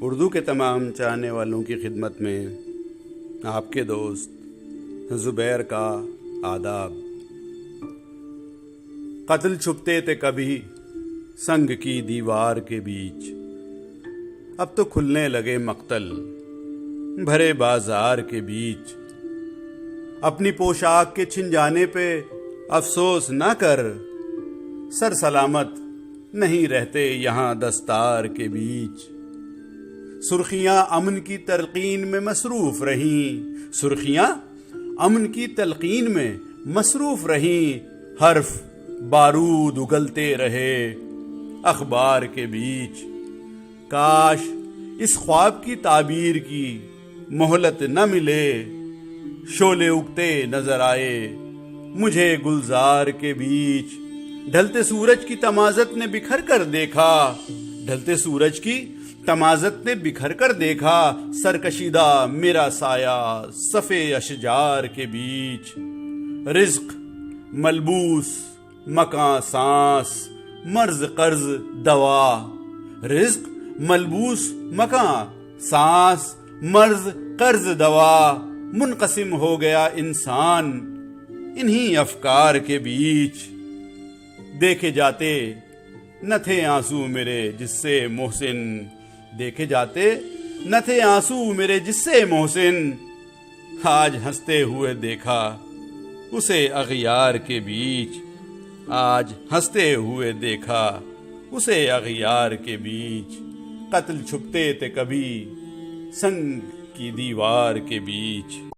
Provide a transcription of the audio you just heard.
اردو کے تمام چاہنے والوں کی خدمت میں آپ کے دوست زبیر کا آداب۔ قتل چھپتے تھے کبھی سنگ کی دیوار کے بیچ، اب تو کھلنے لگے مقتل بھرے بازار کے بیچ۔ اپنی پوشاک کے چھن جانے پہ افسوس نہ کر، سر سلامت نہیں رہتے یہاں دستار کے بیچ۔ سرخیاں امن کی تلقین میں مصروف رہیں، سرخیاں امن کی تلقین میں مصروف رہیں، حرف بارود اگلتے رہے اخبار کے بیچ۔ کاش اس خواب کی تعبیر کی مہلت نہ ملے، شعلے اگتے نظر آئے مجھے گلزار کے بیچ۔ ڈھلتے سورج کی تمازت نے بکھر کر دیکھا، ڈھلتے سورج کی تمازت نے بکھر کر دیکھا، سرکشیدہ میرا سایہ صفے اشجار کے بیچ۔ رزق ملبوس مکاں سانس مرض قرض دوا، رزق ملبوس مکاں سانس مرض قرض دوا۔ منقسم ہو گیا انسان انہی افکار کے بیچ۔ دیکھے جاتے نہ تھے آنسو میرے جس سے محسن، دیکھے جاتے نہ تھے آنسو میرے جس سے محسن، آج ہنستے ہوئے دیکھا اسے اغیار کے بیچ، آج ہنستے ہوئے دیکھا اسے اغیار کے بیچ۔ قتل چھپتے تھے کبھی سنگ کی دیوار کے بیچ۔